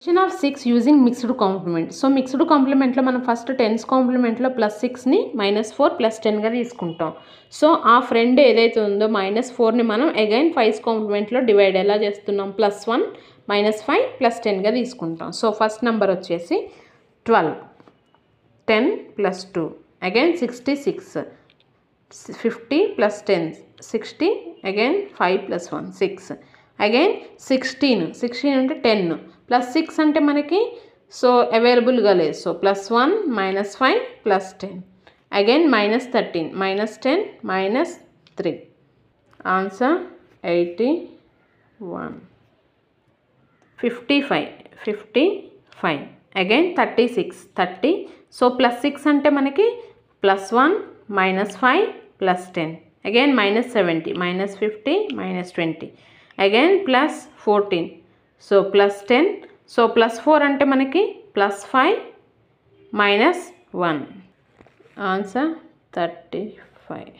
of 6 using mixed complement. So mixed కాంప్లిమెంట్లో మనం first tense కాంప్లిమెంట్లో +6ని -4 +10గా తీసుకుంటాం. సో ఆ ఫ్రెండ్ ఏదైతే ఉందో -4ని మనం అగైన్ 5 కాంప్లిమెంట్లో డివైడ్ ఎలా చేస్తున్నాం, +1 -5 +10గా తీసుకుంటాం. సో ఫస్ట్ నెంబర్ వచ్చేసి 12, 10 + 2 అగైన్ 66, 50 + 10 60 అగైన్ 5 + 1 6 అగైన్ 16 అంటే 10 +6 అంటే మనకి సో అవైలబుల్గా లేదు. So +1 -5 +10 again -13 -10 -3 answer 81. 55 again 36 30. So +6 అంటే మనకి +1 -5 +10 అగైన్ -70 -50 -20 అగైన్ +14. సో +10. సో +4 అంటే మనకి +5 -1 ఆన్సర్ 35.